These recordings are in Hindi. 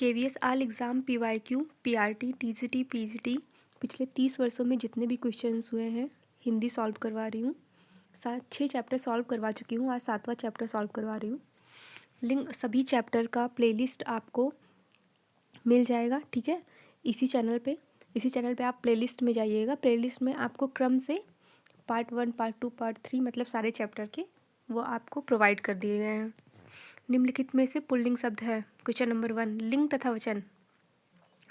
KVS all exam PYQ PRT TGT PGT पिछले 30 वर्षों में जितने भी क्वेश्चंस हुए हैं हिंदी सॉल्व करवा रही हूँ। 6 चैप्टर सॉल्व करवा चुकी हूँ, आज 7वां चैप्टर सॉल्व करवा रही हूँ। लिंक सभी चैप्टर का प्लेलिस्ट आपको मिल जाएगा, ठीक है। इसी चैनल पे आप प्लेलिस्ट में जाइएगा। प्लेलिस्ट में आपको क्रम से पार्ट 1, पार्ट 2, पार्ट 3 मतलब सारे चैप्टर के वो आपको प्रोवाइड कर दिए गए हैं। निम्नलिखित में से पुल्लिंग शब्द है। क्वेश्चन नंबर 1, लिंग तथा वचन।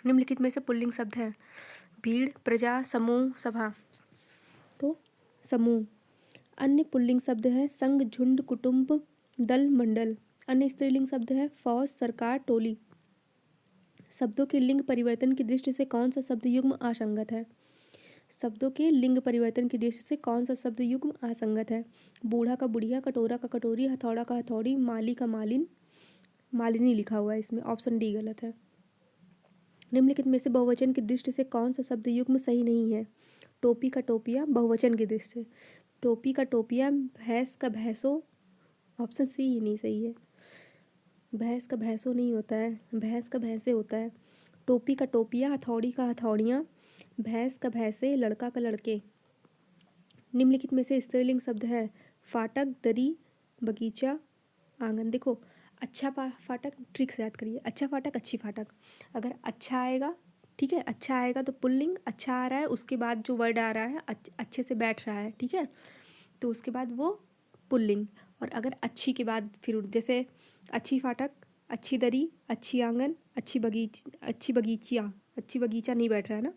निम्नलिखित में से पुल्लिंग शब्द है। भीड़, प्रजा, समूह, सभा। तो समूह। अन्य पुल्लिंग शब्द है संघ, झुंड, कुटुंब, दल, मंडल। अन्य स्त्रीलिंग शब्द है फौज, सरकार, टोली। शब्दों के लिंग परिवर्तन की दृष्टि से कौन सा शब्द युग्म असंगत है? शब्दों के लिंग परिवर्तन की दृष्टि से कौन सा शब्द युग्म असंगत है? बूढ़ा का बुढ़िया, कटोरा का कटोरी, हथौड़ा का हथौड़ी, माली का मालिन। मालिनी लिखा हुआ है इसमें, ऑप्शन डी गलत है। निम्नलिखित में से बहुवचन की दृष्टि से कौन सा शब्द युग्म सही नहीं है? टोपी का टोपिया बहुवचन की दृष्टि से। टोपी का टोपिया, भैंस का भैंसो, ऑप्शन सी ही नहीं सही है। भैंस का भैंसो नहीं होता है, भैंस का भैंसे होता है। टोपी का टोपिया, हथौड़ी का हथौड़ियाँ, भैंस का भैंसे, लड़का का लड़के। निम्नलिखित में से स्त्रीलिंग शब्द है फाटक, दरी, बगीचा, आंगन। देखो अच्छा फाटक, ट्रिक से याद करिए। अच्छा फाटक, अच्छी फाटक। अगर अच्छा आएगा, ठीक है, अच्छा आएगा तो पुल्लिंग, अच्छा आ रहा है उसके बाद जो वर्ड आ रहा है अच्छे से बैठ रहा है, ठीक है, तो उसके बाद वो पुल्लिंग। और अगर अच्छी के बाद फिर जैसे अच्छी फाटक, अच्छी दरी, अच्छी आंगन, अच्छी बगीचा नहीं बैठ रहा है ना।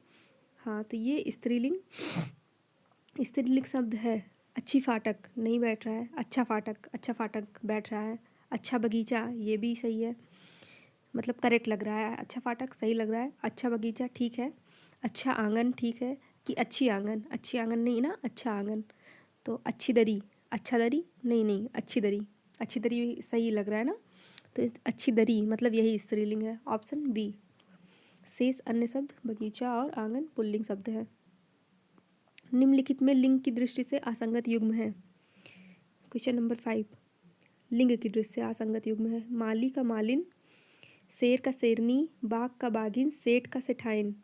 हाँ, तो ये स्त्रीलिंग शब्द है। अच्छी फाटक नहीं बैठ रहा है, अच्छा फाटक बैठ रहा है। अच्छा बगीचा ये भी सही है, मतलब करेक्ट लग रहा है। अच्छा फाटक सही लग रहा है, अच्छा बगीचा ठीक है, अच्छा आंगन ठीक है कि अच्छी आंगन नहीं ना, अच्छा आंगन। तो अच्छी दरी, अच्छा दरी नहीं, अच्छी दरी सही लग रहा है ना। तो अच्छी दरी मतलब यही स्त्रीलिंग है, ऑप्शन बी। शेष अन्य शब्द बगीचा और आंगन पुल्लिंग शब्द है। निम्नलिखित में लिंग की दृष्टि से असंगत युग्म है। क्वेश्चन नंबर 5, लिंग की दृष्टि से असंगत युग्म है। माली का मालिन, शेर का शेरनी, बाघ का बाघिन, सेठ का सेठाइन।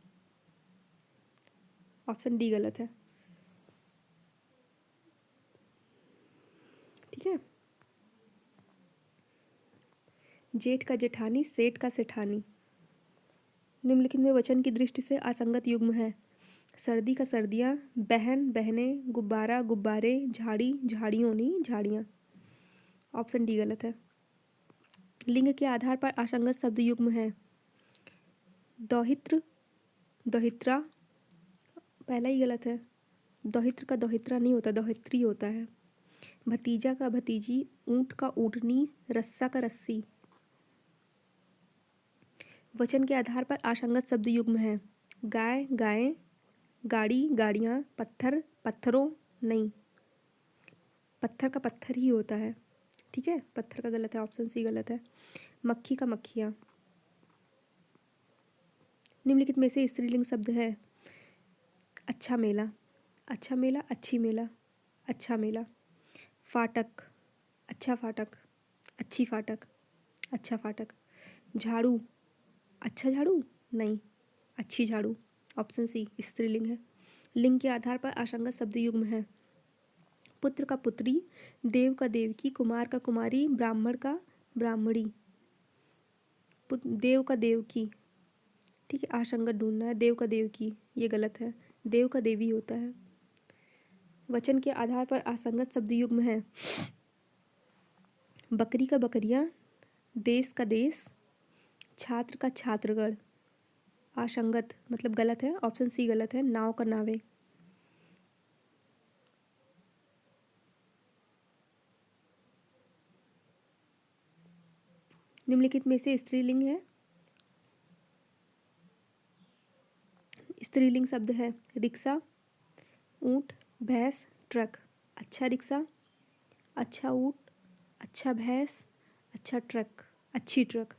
ऑप्शन डी गलत है, ठीक है। जेठ का जेठानी, सेठ का सेठानी। निम्नलिखित में वचन की दृष्टि से असंगत युग्म है। सर्दी का सर्दियाँ, बहन बहनें, गुब्बारा गुब्बारे, झाड़ी झाड़ियों नहीं झाड़ियाँ। ऑप्शन डी गलत है। लिंग के आधार पर असंगत शब्द युग्म है। दौहित्र, दौहित्रा, पहला ही गलत है। दौहित्र का दौहित्रा नहीं होता, दौहित्री होता है। भतीजा का भतीजी, ऊँट का ऊँटनी, रस्सा का रस्सी। वचन के आधार पर असंगत शब्द युग्म है। गाय गायें, गाड़ी गाड़ियाँ, पत्थर पत्थरों नहीं, पत्थर का पत्थर ही होता है, ठीक है, पत्थर का गलत है, ऑप्शन सी गलत है। मक्खी का मक्खियाँ। निम्नलिखित में से स्त्रीलिंग शब्द है अच्छा मेला, अच्छी मेला, अच्छा मेला। फाटक, अच्छा फाटक, अच्छी फाटक, अच्छा फाटक। झाड़ू, अच्छा झाड़ू नहीं, अच्छी झाड़ू, ऑप्शन सी स्त्रीलिंग है। लिंग के आधार पर असंगत शब्द युग्म है। पुत्र का पुत्री, देव का देवकी, कुमार का कुमारी, ब्राह्मण का ब्राह्मणी। देव का देवकी, ठीक है, असंगत ढूंढना है। देव का देवकी ये गलत है, देव का देवी होता है। वचन के आधार पर असंगत शब्द युग्म है। बकरी का बकरियां, देश का देश, छात्र का छात्रगण। असंगत मतलब गलत है, ऑप्शन सी गलत है। नाव का नावे। निम्नलिखित में से स्त्रीलिंग है, स्त्रीलिंग शब्द है रिक्शा, ऊँट, भैंस, ट्रक। अच्छा रिक्शा, अच्छा ऊँट, अच्छा भैंस, अच्छा ट्रक, अच्छी ट्रक,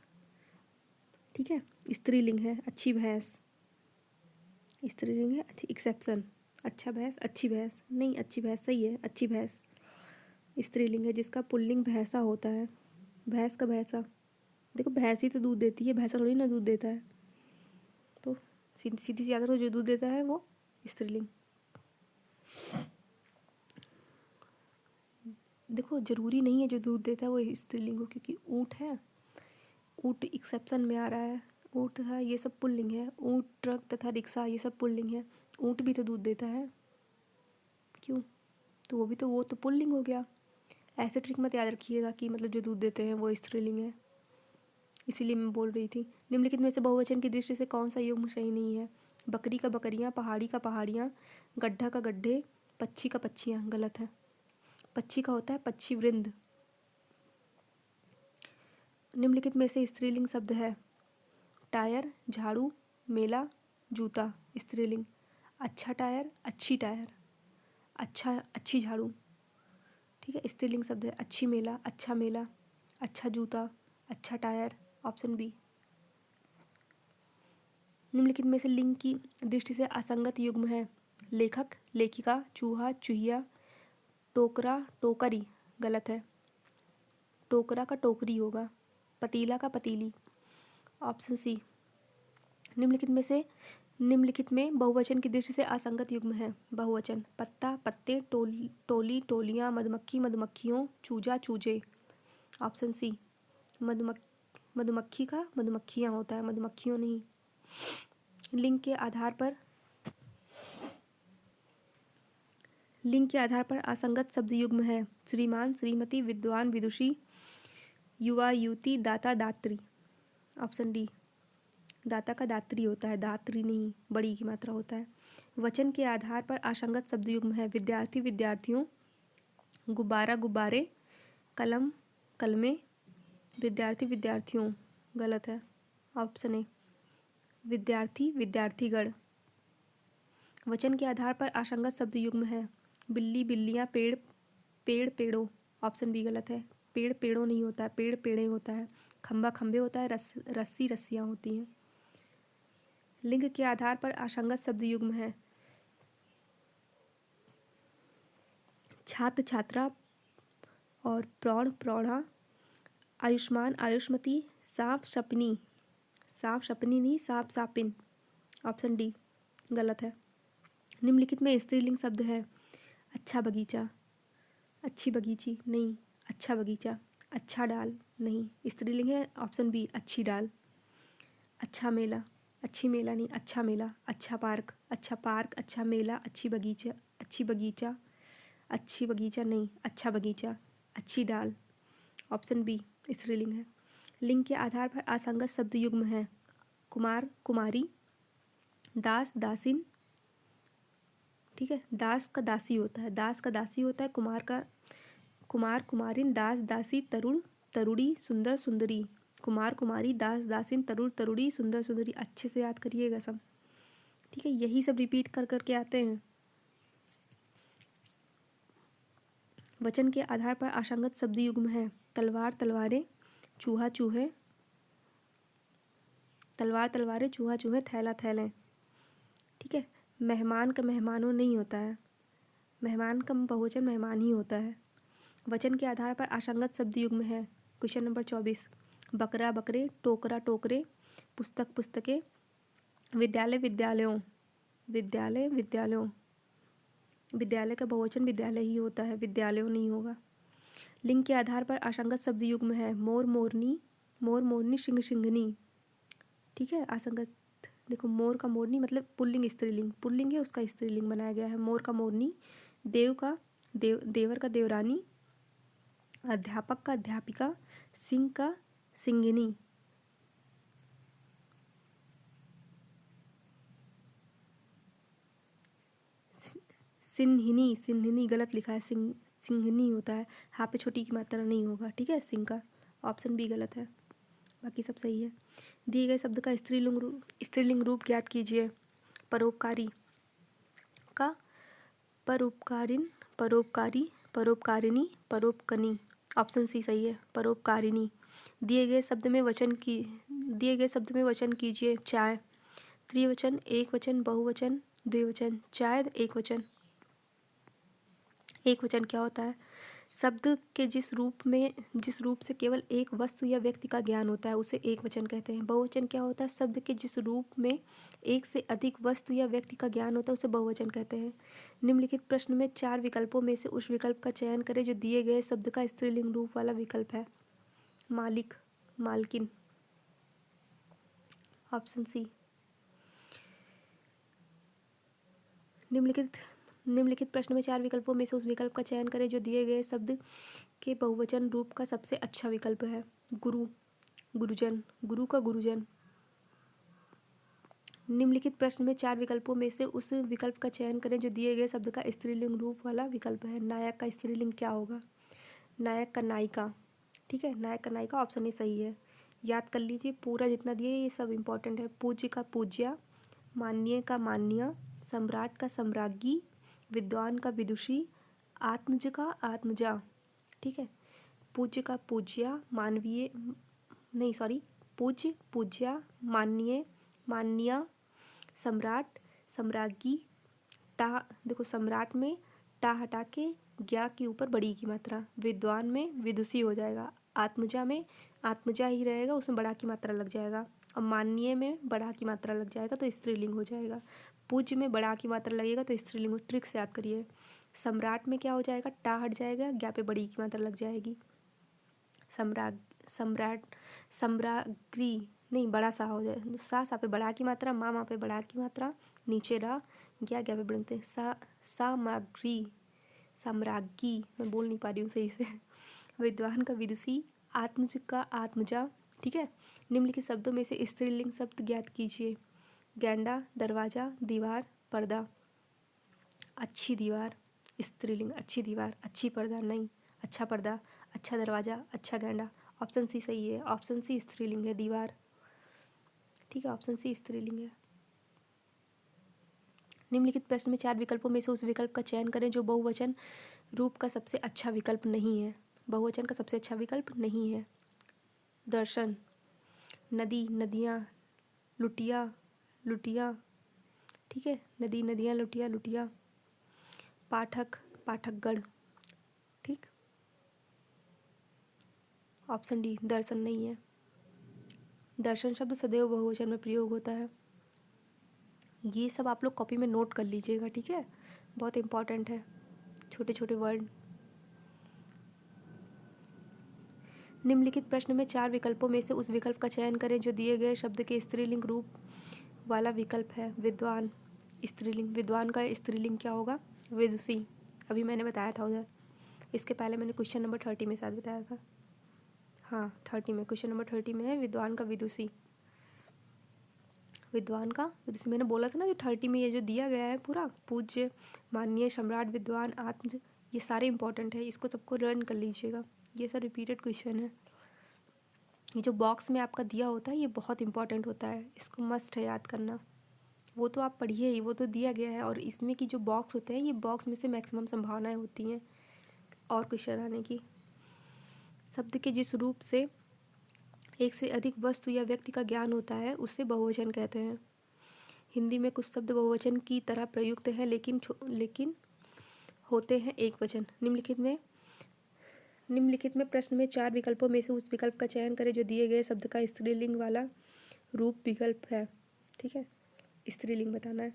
ठीक है। स्त्रीलिंग है अच्छी भैंस, स्त्रीलिंग है अच्छी, एक्सेप्शन। अच्छा भैंस, अच्छी भैंस नहीं, अच्छी भैंस सही है, अच्छी भैंस। स्त्रीलिंग है जिसका पुल्लिंग भैंसा होता है, भैंस का भैंसा। देखो भैंस ही तो दूध देती है, भैंसा थोड़ी ना दूध देता है। तो सीधी सी याद रखो, जो दूध देता है वो स्त्रीलिंग। देखो जरूरी नहीं है जो दूध देता है वो स्त्रीलिंग हो, क्योंकि ऊँट है, ऊँट एक्सेप्शन में आ रहा है। ऊँट तथा ये सब पुल्लिंग है। ऊँट, ट्रक तथा रिक्शा ये सब पुल्लिंग है। ऊँट भी तो दूध देता है, क्यों? तो वो तो पुल्लिंग हो गया। ऐसे ट्रिक मत याद रखिएगा कि मतलब जो दूध देते हैं वो स्त्रीलिंग है, इसीलिए मैं बोल रही थी। निम्नलिखित में से बहुवचन की दृष्टि से कौन सा युग्म सही नहीं है? बकरी का बकरियाँ, पहाड़ी का पहाड़ियाँ, गड्ढा का गड्ढे, पक्षी का पक्षियाँ। गलत है। पक्षी का होता है पक्षी वृंद। निम्नलिखित में से स्त्रीलिंग शब्द है? टायर, झाड़ू, मेला, जूता। स्त्रीलिंग। अच्छा टायर, अच्छी टायर, अच्छा अच्छी झाड़ू। ठीक है, स्त्रीलिंग शब्द है। अच्छी मेला, अच्छा मेला, अच्छा जूता, अच्छा टायर। Option B. निम्नलिखित में से लिंग की दृष्टि से असंगत युग्म है? लेखक, लेखिका, चूहा, चूहिया, टोकरा, टोकरी। गलत है। टोकरा का टोकरी होगा, पतीला का पतीली। Option C. निम्नलिखित में बहुवचन की दृष्टि से असंगत युग्म है? बहुवचन। पत्ता, पत्ते, टोली, टोलियाँ, मधुमक्खी, मधुमक्खियों, चूजा, चूजे। Option C. मधुमक्खी का मधुमक्खियाँ होता है, मधुमक्खियों नहीं। लिंग के आधार पर असंगत शब्द युग्म है? श्रीमान, श्रीमती, विद्वान, विदुषी, युवा, युवती, दाता, दात्री। Option D. दाता का दात्री होता है, दात्री नहीं, बड़ी की मात्रा होता है। वचन के आधार पर असंगत शब्द युग्म है? विद्यार्थी, विद्यार्थियों, गुब्बारा, गुब्बारे, कलम, कलमे, विद्यार्थी, विद्यार्थियों। गलत है। Option A. विद्यार्थी, विद्यार्थीगण। वचन के आधार पर असंगत शब्द युग्म है? बिल्ली, बिल्लियाँ, पेड़, पेड़, पेड़ों। ऑप्शन बी गलत है। पेड़ पेड़ों नहीं होता है, पेड़ पेड़े होता है। खंबा खंबे होता है, रस्सी रस्सियाँ होती हैं। लिंग के आधार पर असंगत शब्द युग्म है? छात्र, छात्रा और प्रौढ़, प्रौढ़ा, आयुष्मान, आयुष्मती, सांप, सपनी। सांप सपनी नहीं, सांप सापिन। ऑप्शन डी गलत है। निम्नलिखित में स्त्रीलिंग शब्द है? अच्छा बगीचा, अच्छी बगीची नहीं, अच्छा बगीचा, अच्छा डाल नहीं, स्त्रीलिंग है। ऑप्शन बी अच्छी डाल। अच्छा मेला, अच्छी मेला नहीं, अच्छा मेला, अच्छा पार्क, अच्छा पार्क, अच्छा मेला, अच्छी बगीचा, अच्छी बगीचा, अच्छी बगीचा नहीं, अच्छा बगीचा, अच्छी डाल। ऑप्शन बी स्त्रीलिंग है। लिंग के आधार पर असंगत शब्द युग्म है? कुमार, कुमारी, दास, दासिन। ठीक है, दास का दासी होता है, दास का दासी होता है। कुमार का कुमार, कुमारिन, दास, दासी, तरुण, तरुड़ी, सुंदर, सुंदरी। कुमार, कुमारी, दास, दासिन, तरुण, तरुड़ी, सुंदर, सुंदरी। अच्छे से याद करिएगा सब। ठीक है, यही सब रिपीट कर करके आते हैं। वचन के आधार पर असंगत शब्द युग्म है? तलवार, तलवारें, चूहा, चूहे, तलवार, तलवारें, चूहा, चूहे, थैला, थैलें। ठीक है, मेहमान का मेहमानों नहीं होता है, मेहमान का बहुवचन मेहमान ही होता है। वचन के आधार पर असंगत शब्द युग्म है? Question number 24। बकरा, बकरे, टोकरा, टोकरे, पुस्तक, पुस्तकें, विद्यालय, विद्यालयों, विद्यालय, विद्यालयों। विद्यालय का बहुवचन विद्यालय ही होता है, विद्यालयों नहीं होगा। लिंग के आधार पर असंगत शब्द युग्म है? मोर, मोरनी, मोर, मोरनी, सिंह, सिंघनी। ठीक है, असंगत। देखो मोर का मोरनी मतलब पुल्लिंग, स्त्रीलिंग, पुल्लिंग है उसका स्त्रीलिंग बनाया गया है। मोर का मोरनी, देव का देवर का देवरानी, अध्यापक का अध्यापिका, सिंह का सिंघनी। सिन्हनी, सिन्हनी गलत लिखा है, सिंघनी होता है। हाँ पे छोटी की मात्रा नहीं होगा। ठीक है, सिंह का। ऑप्शन बी गलत है, बाकी सब सही है। दिए गए शब्द का स्त्रीलिंग रूप ज्ञात कीजिए। परोपकारी का परोपकारिन, परोपकारी, परोपकारिणी, परोपकनी। ऑप्शन सी सही है, परोपकारिणी। दिए गए शब्द में वचन कीजिए। चाय, त्रिवचन, एक वचन, बहुवचन, द्विवचन। चाय एक वचन। एक वचन क्या होता है? शब्द के जिस रूप से केवल एक वस्तु या व्यक्ति का ज्ञान होता है उसे एक वचन कहते हैं। बहुवचन क्या होता है? शब्द के जिस रूप में एक से अधिक वस्तु या व्यक्ति का ज्ञान होता है उसे बहुवचन कहते हैं। निम्नलिखित प्रश्न में 4 विकल्पों में से उस विकल्प का चयन करें जो दिए गए शब्द का स्त्रीलिंग रूप वाला विकल्प है। मालिक, मालकिन। Option C. निम्नलिखित प्रश्न में 4 विकल्पों में से उस विकल्प का चयन करें जो दिए गए शब्द के बहुवचन रूप का सबसे अच्छा विकल्प है। गुरु, गुरुजन, गुरु का गुरुजन। निम्नलिखित प्रश्न में 4 विकल्पों में से उस विकल्प का चयन करें जो दिए गए शब्द का स्त्रीलिंग रूप वाला विकल्प है। नायक का स्त्रीलिंग क्या होगा? नायक का नायिका। ठीक है, नायक का नायिका, ऑप्शन ए सही है। याद कर लीजिए, पूरा जितना दिए ये सब इंपॉर्टेंट है। पूज्य का पूज्या, माननीय का मान्य, सम्राट का सम्राज्ञी, विद्वान का विदुषी, आत्मज का आत्मजा। ठीक है, पूज्य का पूज्या, मानवीय नहीं सॉरी पूज्य, पूज्या, माननीय, मान्य, सम्राट, सम्राज्ञी। टा देखो, सम्राट में टा हटा के ज्ञा के ऊपर बड़ी की मात्रा, विद्वान में विदुषी हो जाएगा, आत्मजा में आत्मजा ही रहेगा, उसमें बड़ा की मात्रा लग जाएगा, और माननीय में बड़ा की मात्रा लग जाएगा तो स्त्रीलिंग हो जाएगा। पूज्य में बड़ा की मात्रा लगेगा तो स्त्रीलिंग। ट्रिक से याद करिए। सम्राट में क्या हो जाएगा? टा हट जाएगा, ज्ञा पे बड़ी की मात्रा लग जाएगी। सम्राट, सम्राग्री नहीं, बड़ा सा हो जाए, सा पे बड़ा की मात्रा, माँ पे बड़ा की मात्रा, नीचे रा, ज्ञा पे बढ़ते सामग्री, सम्राज्ञी, मैं बोल नहीं पा रही हूँ सही से। विद्वान का विदुषी, आत्मज का आत्मजा। ठीक है, निम्नलिखित शब्दों में से स्त्रीलिंग शब्द ज्ञात कीजिए। गैंडा, दरवाजा, दीवार, पर्दा। अच्छी दीवार स्त्रीलिंग, अच्छी दीवार, अच्छी पर्दा नहीं, अच्छा पर्दा, अच्छा दरवाजा, अच्छा गैंडा। ऑप्शन सी सही है, ऑप्शन सी स्त्रीलिंग है, दीवार। ठीक है, ऑप्शन सी स्त्रीलिंग है। निम्नलिखित प्रश्न में 4 विकल्पों में से उस विकल्प का चयन करें जो बहुवचन रूप का सबसे अच्छा विकल्प नहीं है। बहुवचन का सबसे अच्छा विकल्प नहीं है। दर्शन, नदी, नदियाँ, लुटिया, लुटिया। ठीक है, नदी, नदियाँ, लुटिया, लुटिया। पाठक, पाठकगढ़। ठीक, ऑप्शन डी दर्शन नहीं है। दर्शन शब्द सदैव बहुवचन में प्रयोग होता है। ये सब आप लोग कॉपी में नोट कर लीजिएगा, ठीक है, बहुत इंपॉर्टेंट है, छोटे छोटे वर्ड। निम्नलिखित प्रश्न में 4 विकल्पों में से उस विकल्प का चयन करें जो दिए गए शब्द के स्त्रीलिंग रूप वाला विकल्प है। विद्वान स्त्रीलिंग, विद्वान का स्त्रीलिंग क्या होगा? विदुषी। अभी मैंने बताया था उधर, इसके पहले मैंने क्वेश्चन नंबर 30 में शायद बताया था। हाँ, 30 में, क्वेश्चन नंबर 30 में है विद्वान का विदुषी। विद्वान का विदुषी मैंने बोला था ना, जो 30 में ये जो दिया गया है पूरा, पूज्य, माननीय, सम्राट, विद्वान, आत्मज, ये सारे इंपॉर्टेंट है, इसको सबको लर्न कर लीजिएगा, ये सब रिपीटेड क्वेश्चन है। ये जो बॉक्स में आपका दिया होता है ये बहुत इंपॉर्टेंट होता है, इसको मस्ट है याद करना। वो तो आप पढ़िए ही, वो तो दिया गया है, और इसमें की जो बॉक्स होते हैं ये बॉक्स में से मैक्सिमम संभावनाएं होती हैं और क्वेश्चन आने की। शब्द के जिस रूप से एक से अधिक वस्तु या व्यक्ति का ज्ञान होता है उसे बहुवचन कहते हैं। हिंदी में कुछ शब्द बहुवचन की तरह प्रयुक्त हैं लेकिन होते हैं एक वचन। निम्नलिखित में प्रश्न में 4 विकल्पों में से उस विकल्प का चयन करें जो दिए गए शब्द का स्त्रीलिंग वाला रूप विकल्प है। ठीक है, स्त्रीलिंग बताना है।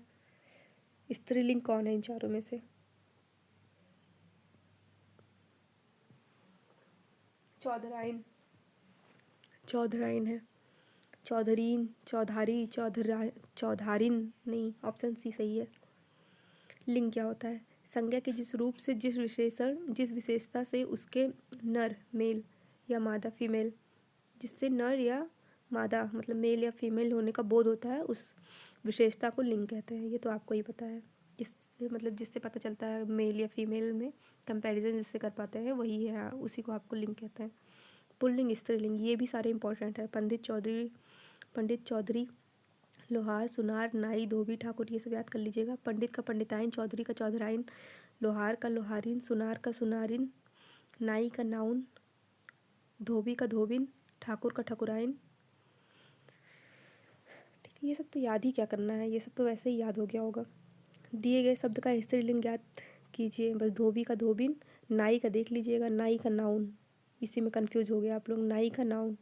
स्त्रीलिंग कौन है इन चारों में से? चौधराइन, चौधराइन है। चौधरीन, चौधारी, चौधारिन नहीं, ऑप्शन सी सही है। लिंग क्या होता है? संज्ञा के जिस रूप से जिस विशेषता से उसके नर मेल या मादा फीमेल, जिससे नर या मादा मतलब मेल या फीमेल होने का बोध होता है उस विशेषता को लिंग कहते हैं। ये तो आपको ही पता है, जिससे पता चलता है मेल या फीमेल में कंपैरिजन जिससे कर पाते हैं वही है, उसी को आपको लिंग कहते हैं। पुल्लिंग, स्त्रीलिंग, ये भी सारे इंपॉर्टेंट है। पंडित, चौधरी, लोहार, सुनार, नाई, धोबी, ठाकुर, ये सब याद कर लीजिएगा। पंडित का पंडिताइन, चौधरी का चौधराइन, लोहार का लोहारिन, सुनार का सुनारिन, नाई का नाउन, धोबी का धोबिन, ठाकुर का ठकुराइन। ठीक है, ये सब तो याद ही क्या करना है, ये सब तो वैसे ही याद हो गया होगा। दिए गए शब्द का स्त्रीलिंग ज्ञात कीजिए, बस धोबी का धोबिन, नाई का देख लीजिएगा, नाई का नाउन, इसी में कंफ्यूज हो गया आप लोग। नाई का नाउन,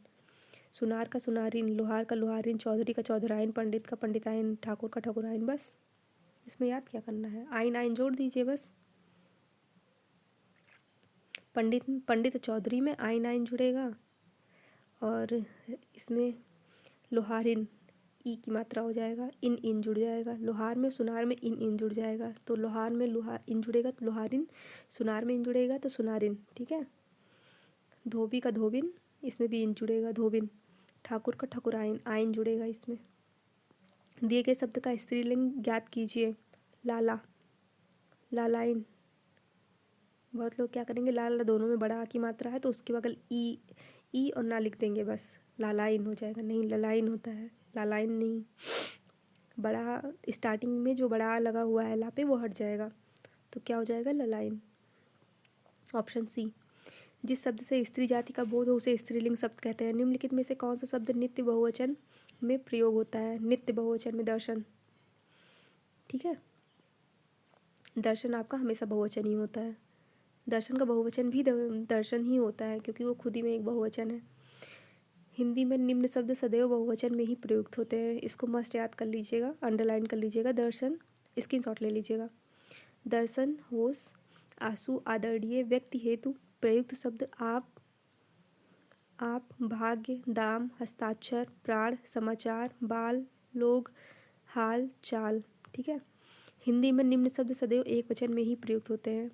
सुनार का सुनारिन, लोहार का लोहारिन, चौधरी का चौधराइन, पंडित का पंडिताइन, ठाकुर का ठाकुराइन। बस इसमें याद क्या करना है, आइन आइन जोड़ दीजिए बस। पंडित पंडित चौधरी में आइन आइन जुड़ेगा, और इसमें लोहारिन ई की मात्रा हो जाएगा, इन इन जुड़ जाएगा। लोहार में सुनार में इन इन जुड़ जाएगा, तो लोहार में लोहार इन जुड़ेगा तो लोहारिन, सुनार में इन जुड़ेगा तो सुनारिन। ठीक है। धोबी का धोबिन, इसमें भी इन जुड़ेगा, धोबिन। ठाकुर का ठाकुराइन, आइन जुड़ेगा इसमें। दिए गए शब्द का स्त्रीलिंग ज्ञात कीजिए। लाला, लालाइन। बहुत लोग क्या करेंगे, लाला दोनों में बड़ा आ की मात्रा है तो उसके बगल ई और ना लिख देंगे, बस लालाइन हो जाएगा। नहीं, ललाइन होता है, लालाइन नहीं। बड़ा स्टार्टिंग में जो बड़ा आ लगा हुआ है ला पे वो हट जाएगा, तो क्या हो जाएगा, ललाइन। Option C. जिस शब्द से स्त्री जाति का बोध हो उसे स्त्रीलिंग शब्द कहते हैं। निम्नलिखित में से कौन सा शब्द नित्य बहुवचन में प्रयोग होता है। नित्य बहुवचन में दर्शन। ठीक है, दर्शन आपका हमेशा बहुवचन ही होता है। दर्शन का बहुवचन भी दर्शन ही होता है, क्योंकि वो खुद ही में एक बहुवचन है। हिंदी में निम्न शब्द सदैव बहुवचन में ही प्रयुक्त होते हैं। इसको मस्ट याद कर लीजिएगा, अंडरलाइन कर लीजिएगा। दर्शन, स्क्रीनशॉट ले लीजिएगा। दर्शन, होश, आंसू, आदरणीय, व्यक्ति हेतु प्रयुक्त शब्द आप, भाग्य, दाम, हस्ताक्षर, प्राण, समाचार, बाल, लोग, हाल, चाल। ठीक है। हिंदी में निम्न शब्द सदैव एक वचन में ही प्रयुक्त होते हैं।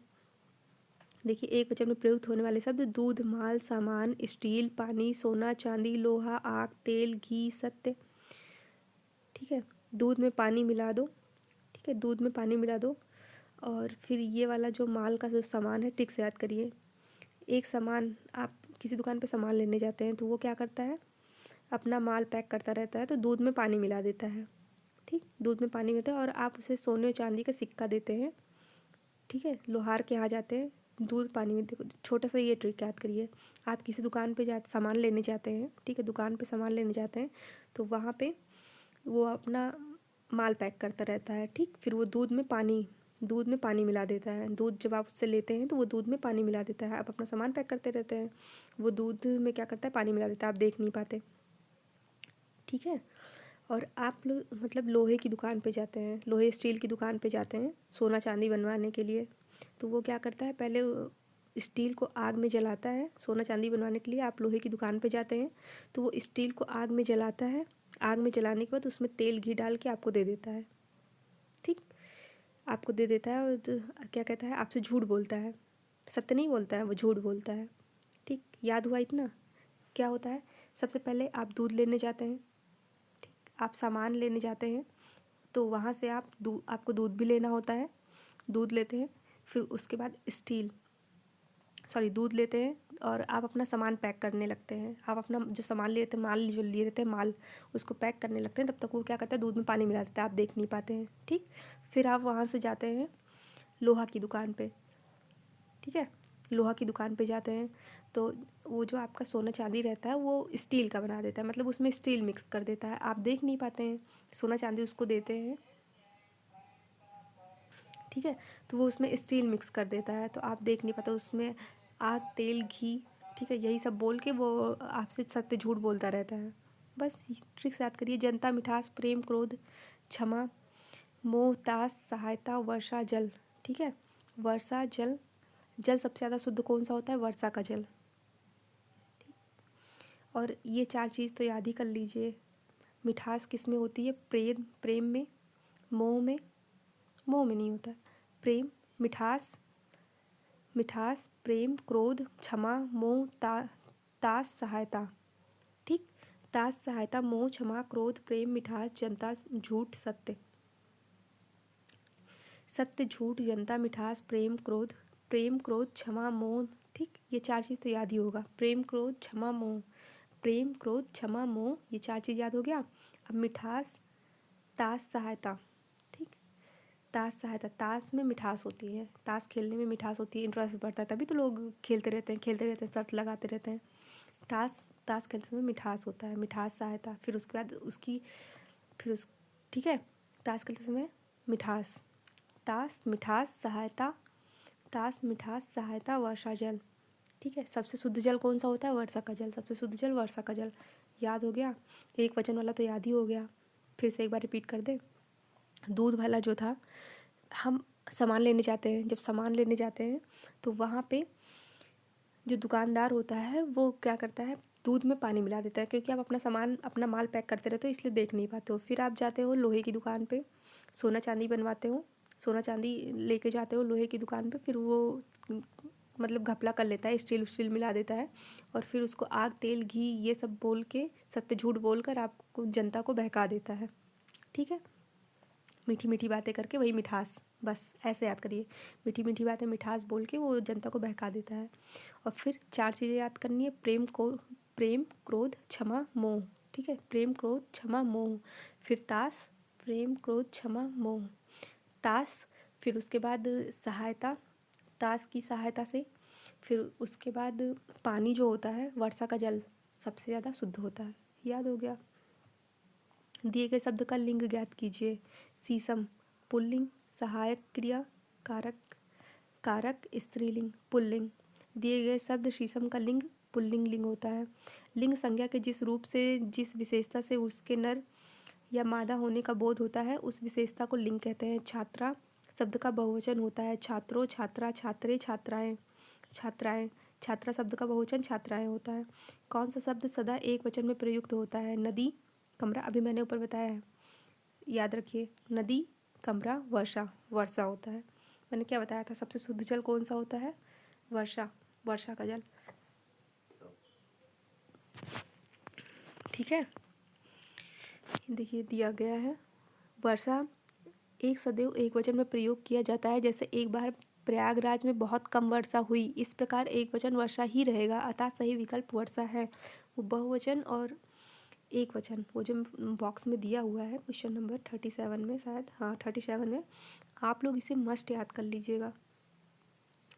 देखिए, एक वचन में प्रयुक्त होने वाले शब्द दूध, माल, सामान, स्टील, पानी, सोना, चांदी, लोहा, आग, तेल, घी, सत्य। ठीक है। दूध में पानी मिला दो। ठीक है, दूध में पानी मिला दो। और फिर ये वाला जो माल का जो सामान है, ट्रिक से याद करिए। एक सामान, आप किसी दुकान पे सामान लेने जाते हैं तो वो क्या करता है, अपना माल पैक करता रहता है, तो दूध में पानी मिला देता है। ठीक, दूध में पानी मिलाता है और आप उसे सोने और चांदी का सिक्का देते हैं। ठीक है, लोहार के यहाँ जाते हैं, दूध पानी में, देखो छोटा सा ये ट्रिक याद करिए। आप किसी दुकान पे सामान लेने जाते हैं, ठीक है, दुकान पे सामान लेने जाते हैं तो वहाँ पे वो अपना माल पैक करता रहता है। ठीक, फिर वो दूध में पानी मिला देता है। दूध जब आप उससे लेते हैं तो वो दूध में पानी मिला देता है। आप अपना सामान पैक करते रहते हैं, वो दूध में क्या करता है, पानी मिला देता है, आप देख नहीं पाते। ठीक है। और आप लोग मतलब लोहे की दुकान पे जाते हैं, लोहे स्टील की दुकान पे जाते हैं सोना चांदी बनवाने के लिए, तो वो क्या करता है, पहले स्टील को आग में जलाता है। सोना चांदी बनवाने के लिए आप लोहे की दुकान पे जाते हैं तो वो स्टील को आग में जलाता है। आग में जलाने के बाद उसमें तेल घी डाल के आपको दे देता है। ठीक, आपको दे देता है और क्या कहता है, आपसे झूठ बोलता है, सत्य नहीं बोलता है, वो झूठ बोलता है। ठीक, याद हुआ इतना। क्या होता है, सबसे पहले आप दूध लेने जाते हैं, आप सामान लेने जाते हैं, तो वहाँ से आपको दूध भी लेना होता है, दूध लेते हैं। फिर उसके बाद दूध लेते हैं और आप अपना सामान पैक करने लगते हैं। आप अपना जो सामान ले रहते हैं, माल जो लिए रहते हैं माल, उसको पैक करने लगते हैं। तब तक वो क्या करता है, दूध में पानी मिला देता है, आप देख नहीं पाते हैं। ठीक, फिर आप वहाँ से जाते हैं लोहा की दुकान पे। ठीक है, लोहा की दुकान पे जाते हैं तो वो जो आपका सोना चांदी रहता है वो स्टील का बना देता है, मतलब उसमें स्टील मिक्स कर देता है, आप देख नहीं पाते हैं। सोना चांदी उसको देते हैं, ठीक है, तो वो उसमें स्टील मिक्स कर देता है, तो आप देख नहीं पाते उसमें आग, तेल, घी। ठीक है, यही सब बोल के वो आपसे सत्य झूठ बोलता रहता है। बस ट्रिक्स याद करिए। जनता, मिठास, प्रेम, क्रोध, क्षमा, मोह, तास, सहायता, वर्षा, जल। ठीक है, वर्षा, जल। जल सबसे ज़्यादा शुद्ध कौन सा होता है, वर्षा का जल। और ये चार चीज़ तो याद ही कर लीजिए। मिठास किस में होती है, प्रेम में, मोह में, मोह में नहीं होता, प्रेम, मिठास, प्रेम, क्रोध, क्षमा, मोह, तास, सहायता। ठीक, तास, सहायता, मोह, क्षमा, क्रोध, प्रेम, मिठास, जनता, झूठ, सत्य। सत्य, झूठ, जनता, मिठास, प्रेम, क्रोध, क्षमा, मोह। ठीक, ये चार चीज़ तो याद ही होगा। प्रेम, क्रोध, क्षमा, मोह, प्रेम, क्रोध, क्षमा, मोह, ये चार चीज़ याद हो गया। अब मिठास, तास, सहायता। ठीक, ताश सहायता, ताश में मिठास होती है, ताश खेलने में मिठास होती है, इंटरेस्ट बढ़ता है, तभी तो लोग खेलते रहते हैं, शर्त लगाते रहते हैं। ताश खेलते समय मिठास होता है, मिठास सहायता। फिर उसके बाद ठीक है, ताश खेलते समय मिठास, ताश, मिठास, सहायता, तास मिठास सहायता वर्षा जल। ठीक है, सबसे शुद्ध जल कौन सा होता है? वर्षा का जल। सबसे शुद्ध जल वर्षा का जल। याद हो गया? एक वचन वाला तो याद ही हो गया, फिर से एक बार रिपीट कर दे। दूध वाला जो था, हम सामान लेने जाते हैं, जब सामान लेने जाते हैं तो वहाँ पे जो दुकानदार होता है वो क्या करता है, दूध में पानी मिला देता है, क्योंकि आप अपना सामान अपना माल पैक करते रहते हो इसलिए देख नहीं पाते हो। फिर आप जाते हो लोहे की दुकान पे, सोना चांदी बनवाते हो, सोना चांदी लेके जाते हो लोहे की दुकान पे, फिर वो मतलब घपला कर लेता है, स्टील उस्टील मिला देता है, और फिर उसको आग तेल घी ये सब बोल के, सत्य झूठ बोल कर आपको जनता को बहका देता है। ठीक है, मीठी मीठी बातें करके, वही मिठास, बस ऐसे याद करिए, मीठी मीठी बातें मिठास बोल के वो जनता को बहका देता है। और फिर 4 चीज़ें याद करनी है, प्रेम क्रोध क्षमा मोह। ठीक है, प्रेम क्रोध क्षमा मोह। फिर तास, प्रेम क्रोध क्षमा मोह, तास। फिर उसके बाद सहायता, तास की सहायता से। फिर उसके बाद पानी जो होता है, वर्षा का जल सबसे ज़्यादा शुद्ध होता है। याद हो गया? दिए गए शब्द का लिंग ज्ञात कीजिए। शीशम पुल्लिंग, सहायक क्रिया कारक, कारक स्त्रीलिंग पुल्लिंग। दिए गए शब्द शीशम का लिंग पुल्लिंग लिंग होता है। लिंग संज्ञा के जिस रूप से, जिस विशेषता से उसके नर या मादा होने का बोध होता है, उस विशेषता को लिंग कहते हैं। छात्रा शब्द का बहुवचन होता है। छात्रों, छात्रा, छात्रे, छात्राएं, छात्राएं। छात्रा शब्द का बहुवचन छात्राएं होता है। कौन सा शब्द सदा एक वचन में प्रयुक्त होता है? नदी, कमरा, अभी मैंने ऊपर बताया है, याद रखिए। नदी, कमरा, वर्षा, वर्षा होता है। मैंने क्या बताया था? सबसे शुद्ध जल कौन सा होता है? वर्षा, वर्षा का जल। ठीक है, देखिए दिया गया है, वर्षा एक सदैव एक वचन में प्रयोग किया जाता है। जैसे एक बार प्रयागराज में बहुत कम वर्षा हुई, इस प्रकार एक वचन वर्षा ही रहेगा, अतः सही विकल्प वर्षा है। वो बहुवचन और एक वचन, वो जो बॉक्स में दिया हुआ है क्वेश्चन नंबर 37 में, शायद हाँ 37 में, आप लोग इसे मस्ट याद कर लीजिएगा,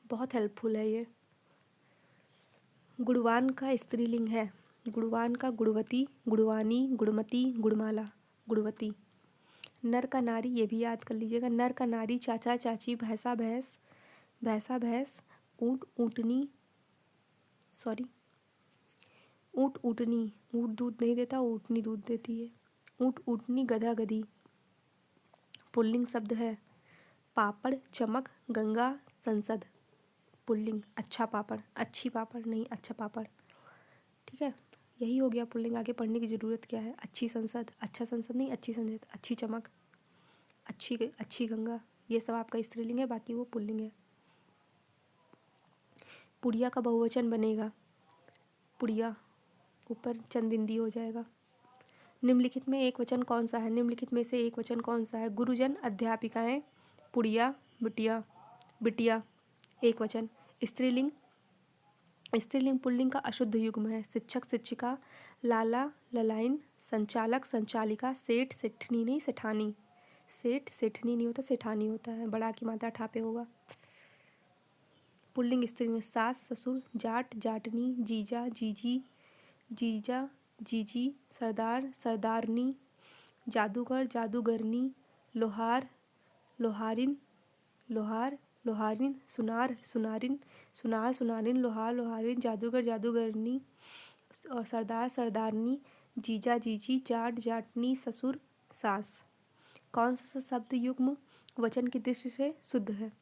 बहुत हेल्पफुल है ये। गुणवान का स्त्रीलिंग है, गुणवान का गुणवती, गुणवानी, गुणमती, गुणमाला, गुणवती। नर का नारी, ये भी याद कर लीजिएगा, नर का नारी, चाचा चाची, भैंसा भैंस, भैंसा भैंस, ऊँट ऊँटनी, सॉरी ऊँट ऊँटनी, ऊँट दूध नहीं देता, ऊँटनी दूध देती है। ऊँट ऊँटनी, गधा गधी। पुल्लिंग शब्द है पापड़, चमक, गंगा, संसद। पुल्लिंग, अच्छा पापड़, अच्छी पापड़ नहीं, अच्छा पापड़। ठीक है, यही हो गया पुल्लिंग, आगे पढ़ने की ज़रूरत क्या है? अच्छी संसद, अच्छा संसद नहीं, अच्छी संसद, अच्छी चमक, अच्छी गंगा, ये सब आपका स्त्रीलिंग है, बाकी वो पुल्लिंग है। पुड़िया का बहुवचन बनेगा पुड़िया, ऊपर चंदबिंदी हो जाएगा। निम्नलिखित में एक वचन कौन सा है? निम्नलिखित में से एक वचन कौन सा है? गुरुजन, अध्यापिकाएं, पुड़िया, बिटिया, बिटिया, एक वचन। स्त्रीलिंग, स्त्रीलिंग पुल्लिंग का अशुद्ध युग्म है। शिक्षक, शिक्षिका, लाला, ललाइन, संचालक, संचालिका, सेठ, सेठनी नहीं, सेठानी, सेठ सेठनी नहीं होता, सेठानी होता है, बड़ा की मात्रा ठापे होगा। पुल्लिंग स्त्रीलिंग, सास, ससुर, जाट, जाटनी, जीजा, जीजी, जीजा, जीजी, सरदार, सरदारनी, जादूगर, जादूगरनी, लोहार, लोहारिन, लोहार, लोहारिन, सुनार, सुनारिन, सुनार, सुनारिन, लोहार, लोहारिन, जादूगर, जादूगरनी और सरदार, सरदारनी, जीजा, जीजी, जाट, जाटनी, ससुर, सास। कौन सा शब्द युग्म वचन की दृष्टि से शुद्ध है?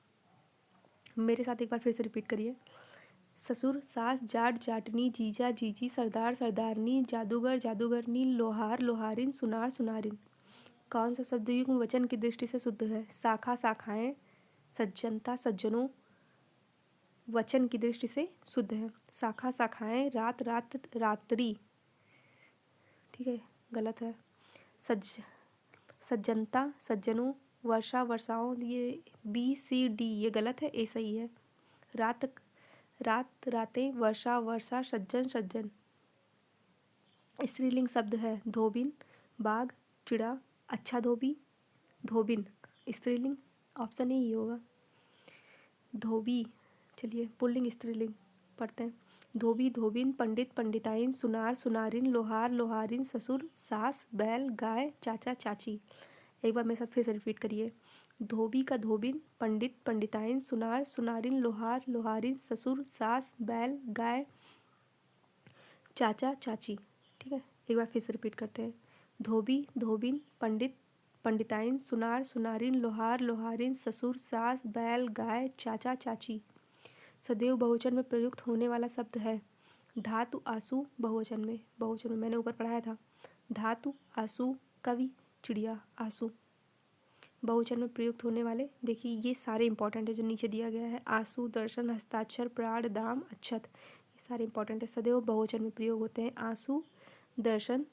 मेरे साथ एक बार फिर से रिपीट करिए। ससुर, सास, जाट, जाटनी, जीजा, जीजी, सरदार, सरदारनी, जादूगर, जादूगरनी, लोहार, लोहारिन, सुनार, सुनारिन। कौन सा शब्द युग्म वचन की दृष्टि से शुद्ध है? शाखा, शाखाएं, सज्जनता, सज्जनों, वचन की दृष्टि से शुद्ध है। शाखा, शाखाएं, रात, रात, रात्रि, ठीक है, गलत है। सज्जनता, सज्जनों, वर्षा, वर्षाओं, ये BCD ये गलत है, ए सही है। रात, रात, रातें, वर्षा, वर्षा, सज्जन, सज्जन। स्त्रीलिंग शब्द है धोबिन, बाघ, चिड़ा, अच्छा धोबी, धोबिन। स्त्रीलिंग ऑप्शन ए ही होगा, धोबी। चलिए पुल्लिंग स्त्रीलिंग पढ़ते हैं। धोबी, धोबिन, पंडित, पंडिताइन, सुनार, सुनारिन, लोहार, लोहारिन, ससुर, सास, बैल, गाय, चाचा, चाची। एक बार मेरे साथ फिर से रिपीट करिए। धोबी का धोबिन, पंडित पंडिताइन, सुनार सुनारिन, लोहार लोहारिन, ससुर सास, बैल गाय, चाचा चाची। ठीक है, एक बार फिर से रिपीट करते हैं। धोबी धोबिन, पंडित पंडिताइन, सुनार सुनारिन, लोहार लोहारिन, ससुर सास, बैल गाय, चाचा चाची। सदैव बहुवचन में प्रयुक्त होने वाला शब्द है। धातु आंसू बहुवचन में मैंने ऊपर पढ़ाया था। धातु आंसू, कवि चिड़िया, आंसू। बहुवचन में प्रयुक्त होने वाले देखिए ये सारे इंपॉर्टेंट है जो नीचे दिया गया है। आंसू, दर्शन, हस्ताक्षर, प्राण, दाम, अक्षत, ये सारे इंपॉर्टेंट है। सदैव बहुवचन में प्रयोग होते हैं। आंसू, दर्शन,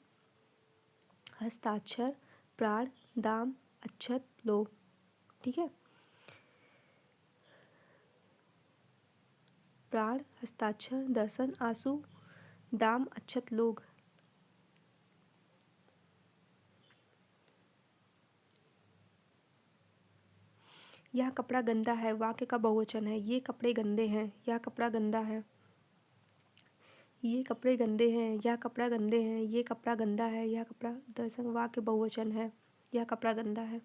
हस्ताक्षर, प्राण, दाम, अक्षत, लोग। ठीक है, प्राण, हस्ताक्षर, दर्शन, आंसू, दाम, अक्षत, लोग। यह कपड़ा गंदा है वाक्य का बहुवचन है। ये कपड़े गंदे हैं, यह कपड़ा गंदा है। ये कपड़े गंदे हैं, यह कपड़ा गंदे हैं। ये कपड़ा गंदा है, यह कपड़ा, दर्शन वाक्य बहुवचन है। यह कपड़ा गंदा है,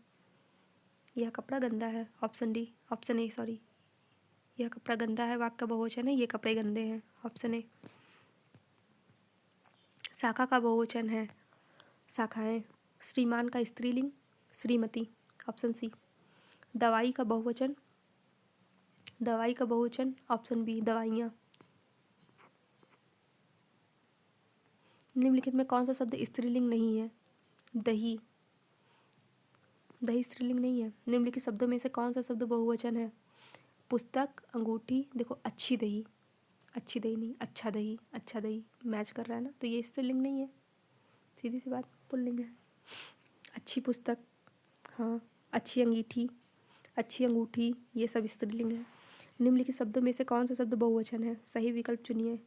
यह कपड़ा गंदा है। Option A sorry. यह कपड़ा गंदा है वाक्य का बहुवचन है। ये कपड़े गंदे हैं, ऑप्शन ए। शाखा का बहुवचन है शाखाएं। श्रीमान का स्त्रीलिंग श्रीमती, ऑप्शन सी। दवाई का बहुवचन ऑप्शन बी, दवाइयाँ। निम्नलिखित में कौन सा शब्द स्त्रीलिंग नहीं है? दही, दही स्त्रीलिंग नहीं है। निम्नलिखित शब्दों में से कौन सा शब्द बहुवचन है? पुस्तक, अंगूठी। देखो अच्छी दही नहीं, अच्छा दही मैच कर रहा है ना, तो ये स्त्रीलिंग नहीं है, सीधी सी बात, पुल्लिंग है। अच्छी पुस्तक, हाँ, अच्छी अंगूठी, ये सब स्त्रीलिंग है। निम्नलिखित शब्दों में से कौन सा शब्द बहुवचन है? सही विकल्प चुनिए।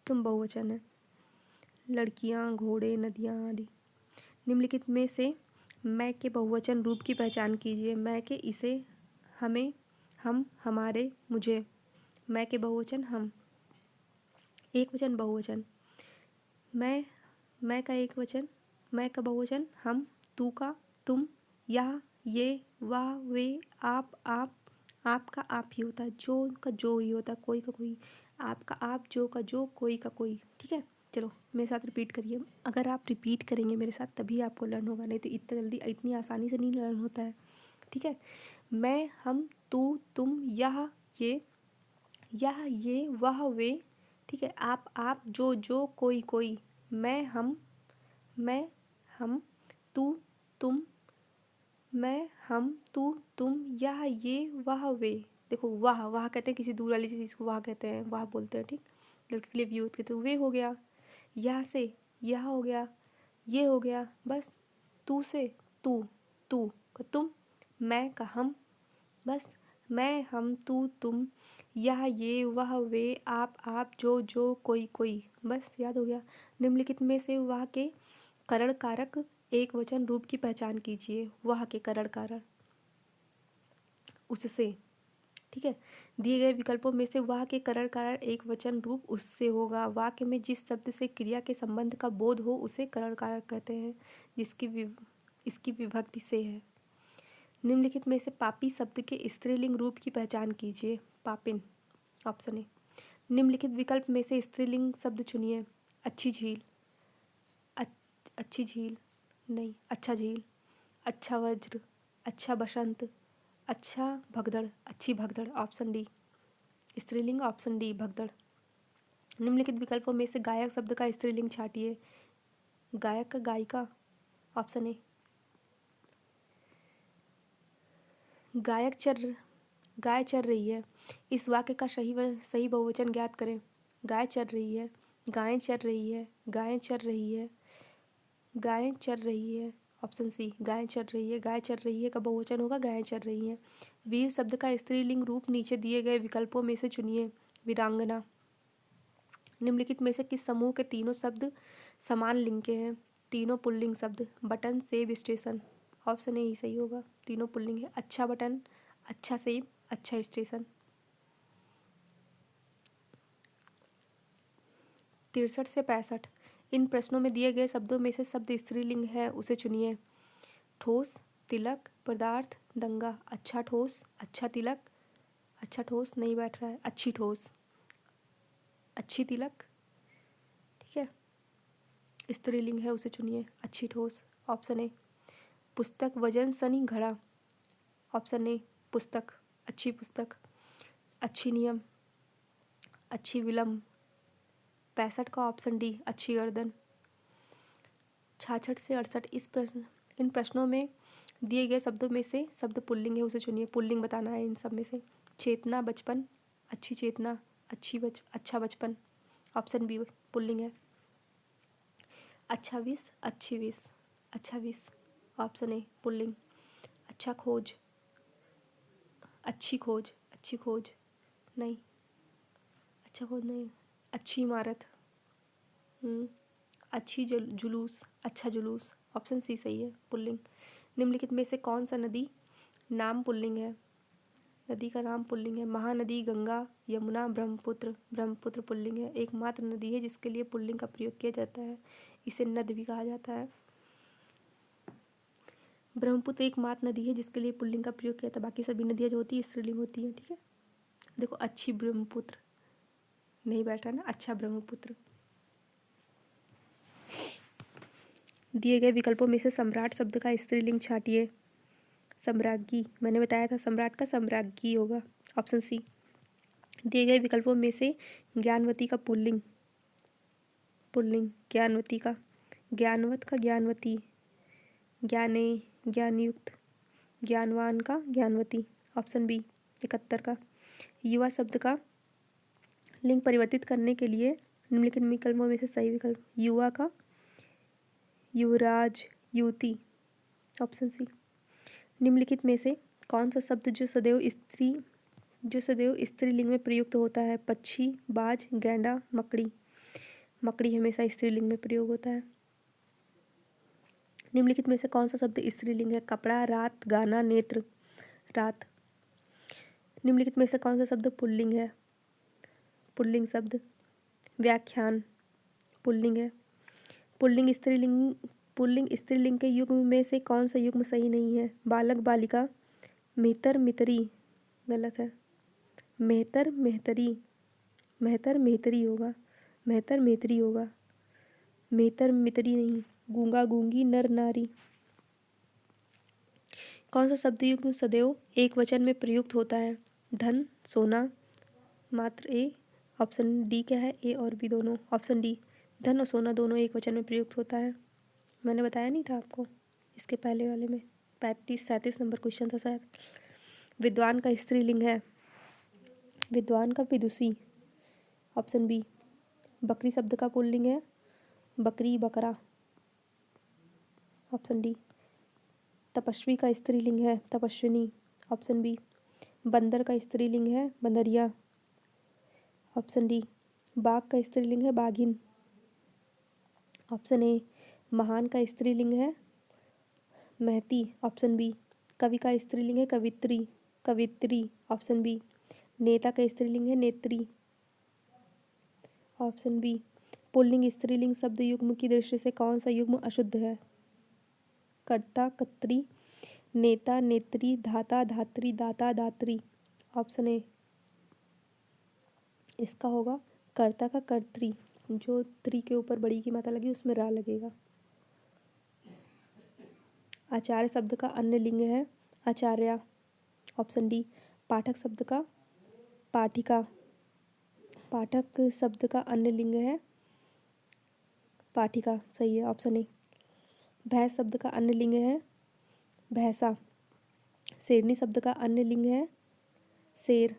तुम बहुवचन है। लड़कियां, घोड़े, नदियाँ आदि। निम्नलिखित में से मैं के बहुवचन रूप की पहचान कीजिए। मैं के, इसे, हमें, हम, हमारे, मुझे। मैं के बहुवचन हम। एक वचन बहुवचन मैं का एक वचन, मैं का बहुवचन हम, तू का तुम, यह, ये, वह, वे, आप का आप ही होता है, जो का जो ही होता है, कोई का कोई, आप का आप, जो का जो, कोई का कोई। ठीक है, चलो मेरे साथ रिपीट करिए। अगर आप रिपीट करेंगे मेरे साथ तभी आपको लर्न होगा, नहीं तो इतनी जल्दी इतनी आसानी से नहीं लर्न होता है। ठीक है, मैं, हम, तू, तुम, यह, ये, वह, वे। ठीक है, आप, जो, कोई। मैं, हम, तू, तुम, मैं, हम, तू, तुम, यह, ये, वह, वे। देखो वाह कहते हैं किसी दूर वाली चीज़ को, वाह कहते हैं, वाह बोलते हैं। ठीक, लड़के के लिए भी यूज कहते हैं। वे हो गया, यह से यह हो गया, ये हो गया, बस। तू से तू का तुम, मैं का हम, बस। मैं, हम, तू, तुम, यह, ये, वह, वे, आप, जो, कोई, बस याद हो गया। निम्नलिखित में से वह के करण कारक एक वचन रूप की पहचान कीजिए। वह के करण कारक उससे। ठीक है, दिए गए विकल्पों में से वाह के करण कारक एक वचन रूप उससे होगा। वाक्य में जिस शब्द से क्रिया के संबंध का बोध हो उसे करण कारक कहते हैं, इसकी विभक्ति से है। निम्नलिखित में से पापी शब्द के स्त्रीलिंग रूप की पहचान कीजिए। पापिन, ऑप्शन ए। निम्नलिखित विकल्प में से स्त्रीलिंग शब्द चुनिए। अच्छी झील, अच्छी झील नहीं, अच्छा झील, अच्छा वज्र, अच्छा बसंत, अच्छा भगदड़, अच्छी भगदड़, ऑप्शन डी। स्त्रीलिंग ऑप्शन डी, भगदड़। निम्नलिखित विकल्पों में से गायक शब्द का स्त्रीलिंग छाटिए। गायक का गायिका, ऑप्शन ए। गाय चर रही है, इस वाक्य का सही बहुवचन ज्ञात करें। गाय चर रही है, गायें चर रही है, गायें चर रही है, गायें चर रही है, ऑप्शन सी। गायें चर रही है, गाय चर रही है का बहुवचन होगा गायें चर रही हैं। वीर शब्द का स्त्रीलिंग रूप नीचे दिए गए विकल्पों में से चुनिए। वीरांगना। निम्नलिखित में से किस समूह के तीनों शब्द समान लिंग के हैं? तीनों पुल्लिंग शब्द। बटन, सेब, स्टेशन, ऑप्शन ए ही सही होगा, तीनों पुल्लिंग है। अच्छा बटन, अच्छा सेब, अच्छा स्टेशन। 63 से 65। इन प्रश्नों में दिए गए शब्दों में से शब्द स्त्रीलिंग है उसे चुनिए। ठोस, तिलक, पदार्थ, दंगा। अच्छा ठोस, अच्छा तिलक, अच्छा ठोस नहीं बैठ रहा है, अच्छी ठोस, अच्छी तिलक, ठीक है। स्त्रीलिंग है उसे चुनिए। अच्छी ठोस, ऑप्शन ए। पुस्तक, वजन, शनि, घड़ा, ऑप्शन ए पुस्तक, अच्छी पुस्तक। अच्छी नियम, अच्छी विलंब, 65 का ऑप्शन डी, अच्छी गर्दन। 66 से 68 इन प्रश्नों में दिए गए शब्दों में से शब्द पुल्लिंग है उसे चुनिए। पुल्लिंग बताना है इन सब में से। चेतना, बचपन, अच्छी चेतना, अच्छा बचपन, ऑप्शन बी पुल्लिंग है। अच्छा विष, अच्छी विष, अच्छा विष, ऑप्शन ए पुल्लिंग। अच्छा खोज, अच्छी खोज, अच्छी खोज नहीं, अच्छा खोज नहीं, अच्छी इमारत, अच्छी जुलूस, अच्छा जुलूस, ऑप्शन सी सही है, पुल्लिंग। निम्नलिखित में से कौन सा नदी नाम पुल्लिंग है? नदी का नाम पुल्लिंग है। महानदी, गंगा, यमुना, ब्रह्मपुत्र। ब्रह्मपुत्र पुल्लिंग है। एकमात्र नदी है जिसके लिए पुल्लिंग का प्रयोग किया जाता है, इसे नद भी कहा जाता है। ब्रह्मपुत्र एकमात्र नदी है जिसके लिए पुल्लिंग का प्रयोग किया जाता है, बाकी सभी नदियाँ जो होती है स्त्रीलिंग होती हैं, ठीक है। देखो, अच्छी ब्रह्मपुत्र नहीं बैठ रहा ना, अच्छा ब्रह्मपुत्र। दिए गए विकल्पों में से सम्राट शब्द का स्त्रीलिंग छांटिए। सम्राज्ञी, मैंने बताया था सम्राट का सम्राज्ञी होगा, ऑप्शन सी। दिए गए विकल्पों में से ज्ञानवती का पुल्लिंग, ज्ञानवती का, ज्ञानवत का ज्ञानवती, ज्ञाने, ज्ञानयुक्त, ज्ञानवान का ज्ञानवती, ऑप्शन बी 71 का। युवा शब्द का लिंग परिवर्तित करने के लिए निम्नलिखित विकल्पों में से सही विकल्प। युवा का युवराज, युवती, ऑप्शन सी। निम्नलिखित में से कौन सा शब्द जो सदैव स्त्रीलिंग में प्रयुक्त होता है? पक्षी, बाज, गैंडा, मकड़ी। मकड़ी हमेशा स्त्रीलिंग में प्रयोग होता है। निम्नलिखित में से कौन सा शब्द स्त्रीलिंग है? कपड़ा, रात, गाना, नेत्र, रात। निम्नलिखित में से कौन सा शब्द पुल्लिंग है? पुल्लिंग शब्द व्याख्यान, पुल्लिंग है। पुल्लिंग स्त्रीलिंग के युग्म में से कौन सा युग्म सही नहीं है? बालक, बालिका, मेहतर, मेहतरी, गलत है। मेहतर, मेहतरी, मेहतर, मेहतरी होगा, मेहतर, मेहतरी होगा, मेहतर, मितरी नहीं। गूंगा, गूंगी, नर, नारी। कौन सा शब्द युग्म सदैव एक वचन में प्रयुक्त होता है? धन, सोना, मात्र ए, ऑप्शन डी क्या है? ए और बी दोनों, ऑप्शन डी। धन और सोना दोनों एक वचन में प्रयुक्त होता है, मैंने बताया नहीं था आपको इसके पहले वाले में, 37 नंबर क्वेश्चन था शायद। विद्वान का स्त्रीलिंग है, विद्वान का विदुषी, ऑप्शन बी। बकरी शब्द का पुल्लिंग है, बकरी, बकरा, ऑप्शन डी। तपस्वी का स्त्रीलिंग है, तपस्विनी, ऑप्शन बी। बंदर का स्त्रीलिंग है, बंदरिया, ऑप्शन डी। बाघ का स्त्रीलिंग है, बाघिन, ऑप्शन ए। महान का स्त्रीलिंग है, महती, ऑप्शन बी। कवि का स्त्रीलिंग है, कवित्री, कवित्री, ऑप्शन बी। नेता का स्त्रीलिंग है, नेत्री, ऑप्शन बी। पुल्लिंग स्त्रीलिंग शब्द युग्म की दृष्टि से कौन सा युग्म अशुद्ध है? कर्ता, कर्त्री, नेता, नेत्री, धाता, धात्री, दाता, दात्री, ऑप्शन ए इसका होगा कर्ता का कर्त्री, जो त्री के ऊपर बड़ी की मात्रा लगी उसमें रा लगेगा। आचार्य शब्द का अन्य लिंग है, आचार्या, ऑप्शन डी। पाठक शब्द का पाठिका, पाठक शब्द का अन्य लिंग है, पाठिका, सही है, ऑप्शन ए। भैंस शब्द का अन्य लिंग है, भैंसा। शेरनी शब्द का अन्य लिंग है, शेर,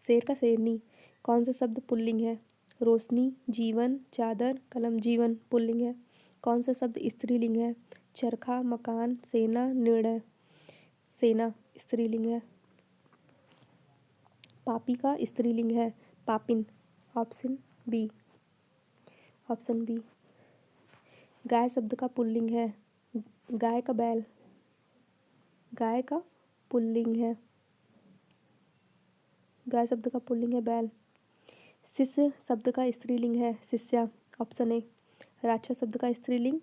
शेर का शेरनी। कौन सा शब्द पुल्लिंग है? रोशनी, जीवन, चादर, कलम, जीवन पुल्लिंग है। कौन सा शब्द स्त्रीलिंग है? चरखा, मकान, सेना, निर्णय, सेना स्त्रीलिंग है। पापी का स्त्रीलिंग है, पापिन, ऑप्शन बी, ऑप्शन बी। गाय शब्द का पुल्लिंग है, गाय का बैल, गाय का पुल्लिंग है, गाय शब्द का पुल्लिंग है बैल। शिष्य शब्द का स्त्रीलिंग है शिष्या, ऑप्शन ए। राक्षस शब्द का स्त्रीलिंग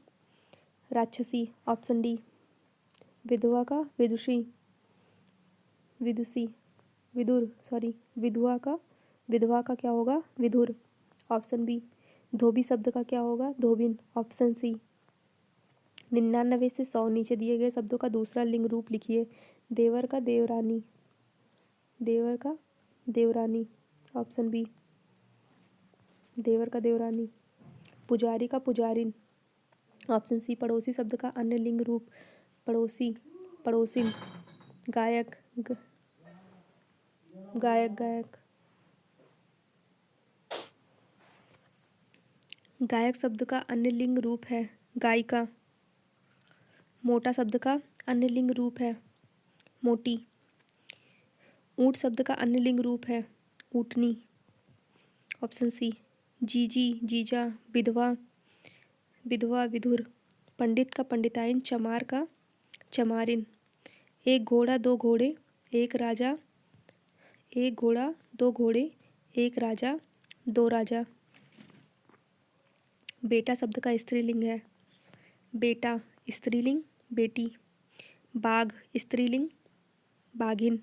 राक्षसी, ऑप्शन डी। विधवा का विदुषी, विदुषी, विदुर सॉरी, विधवा का क्या होगा, विधुर, ऑप्शन बी। धोबी शब्द का क्या होगा, धोबिन, ऑप्शन सी। 99 से 100 नीचे दिए गए शब्दों का दूसरा लिंग रूप लिखिए। देवर का देवरानी, देवर का देवरानी, ऑप्शन बी। देवर का देवरानी। पुजारी का पुजारिन, ऑप्शन सी। पड़ोसी शब्द का अन्य लिंग रूप पड़ोसी, पड़ोसिन। गायक गायक, गायक। गायक शब्द का अन्य लिंग रूप है गायिका। मोटा शब्द का अन्य लिंग रूप है मोटी। ऊंट शब्द का अन्य लिंग रूप है ऊँटनी, ऑप्शन सी। जीजी, जीजा, विधवा, विधवा, विधुर। पंडित का पंडिताइन, चमार का चमारिन। एक घोड़ा दो घोड़े, एक राजा, एक घोड़ा दो घोड़े, एक राजा, दो राजा। बेटा शब्द का स्त्रीलिंग है बेटा, स्त्रीलिंग बेटी। बाघ स्त्रीलिंग बाघिन।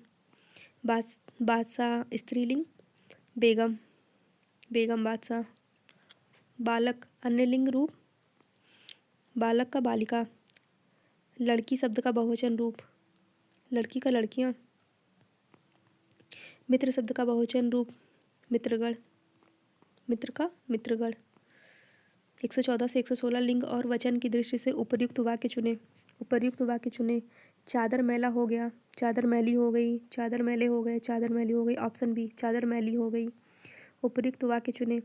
बादशाह स्त्रीलिंग बेगम, बेगम बादशाह। बालक अन्य लिंग रूप बालक का बालिका। लड़की शब्द का बहुवचन रूप लड़की का लड़कियां। मित्र शब्द का बहुवचन रूप मित्रगण, मित्र का मित्रगण। 114 से 116 लिंग और वचन की दृष्टि से उपर्युक्त वाक्य चुने। उपर्युक्त वाक्य चुने। चादर मैला हो गया, चादर मैली हो गई, चादर मैले हो गए, चादर मैली हो गई, ऑप्शन बी। चादर मैली हो गई। उपर्युक्त वाक्य चुने।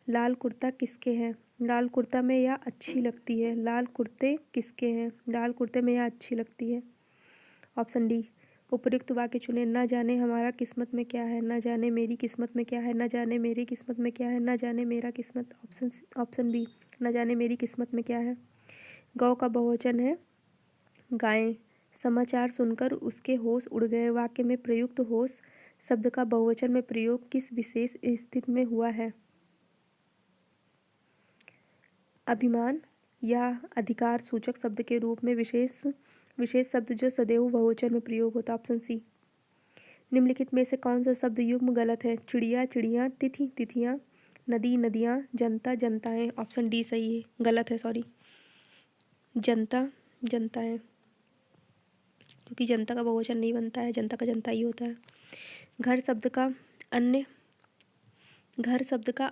लाल कुर्ता किसके हैं, लाल कुर्ता में यह अच्छी लगती है, लाल कुर्ते किसके हैं, लाल कुर्ते में यह अच्छी लगती है, ऑप्शन डी। उपर्युक्त वाक्य चुने। न जाने हमारा किस्मत में क्या है, न जाने मेरी किस्मत में क्या है, न जाने मेरी किस्मत में क्या है, न जाने मेरा किस्मत, ऑप्शन बी। न जाने मेरी किस्मत में क्या है। गौ का बहुवचन है गायें। समाचार सुनकर उसके होश उड़ गए। वाक्य में प्रयुक्त होश शब्द का बहुवचन में प्रयोग किस विशेष स्थिति में हुआ है। अभिमान या अधिकार सूचक शब्द के रूप में विशेष शब्द जो सदैव बहुवचन में प्रयोग होता, ऑप्शन सी। निम्नलिखित में से कौन सा शब्द युग्म गलत है। चिड़िया चिड़ियाँ, तिथि तिथियाँ, नदी नदियाँ, जनता जनताएं, ऑप्शन डी सही है, गलत है सॉरी। जनता जनताएं, क्योंकि जनता का बहुवचन नहीं बनता है, जनता का जनता ही होता है। घर शब्द का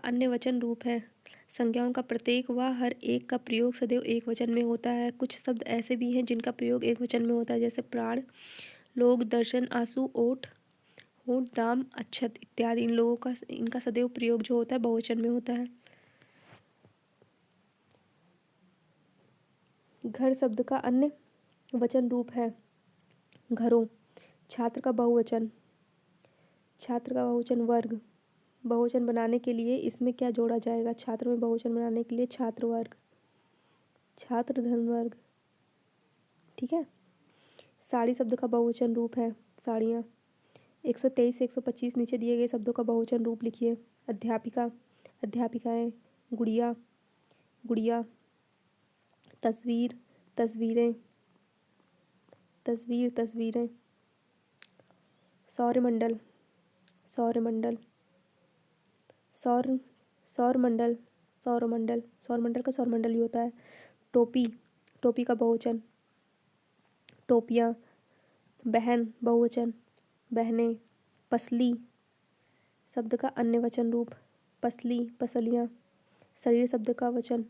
अन्य वचन रूप है संज्ञाओं का प्रत्येक व हर एक का प्रयोग सदैव एक वचन में होता है। कुछ शब्द ऐसे भी हैं जिनका प्रयोग एक वचन में होता है, जैसे प्राण, लोग, दर्शन, आंसू, ओट, दाम, अच्छत इत्यादि। इनका सदैव प्रयोग जो होता है बहुवचन में होता है। घर शब्द का अन्य वचन रूप है घरों। छात्र का बहुवचन वर्ग। बहुवचन बनाने के लिए इसमें क्या जोड़ा जाएगा। छात्र में बहुवचन बनाने के लिए छात्र वर्ग, छात्र धन वर्ग, ठीक है। साड़ी शब्द का बहुवचन रूप है साड़ियाँ। 123 से 125 नीचे दिए गए शब्दों का बहुवचन रूप लिखिए। अध्यापिका, अध्यापिकाएं, गुड़िया, गुड़िया। तस्वीर, तस्वीरें, तस्वीर, तस्वीरें। सौरमंडल, सौरमंडल। सौरमंडल, सौरमंडल, सौरमंडल का सौरमंडल ही होता है। टोपी, टोपी का बहुवचन टोपियाँ। बहन बहुवचन बहनें। पसली शब्द का अन्य वचन रूप पसली, पसलियाँ। शरीर शब्द का वचन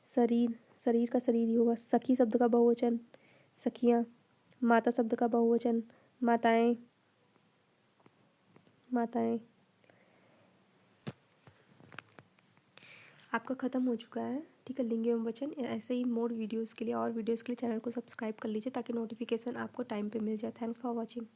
शरीर, शरीर का शरीर ही होगा। सखी शब्द का बहुवचन सखियाँ। माता शब्द का बहुवचन माताएं, माताएं। आपका ख़त्म हो चुका है, ठीक है, लिंग एवं वचन। ऐसे ही मोर वीडियोज़ के लिए और वीडियोज़ के लिए चैनल को सब्सक्राइब कर लीजिए ताकि नोटिफिकेशन आपको टाइम पे मिल जाए। Thanks for watching.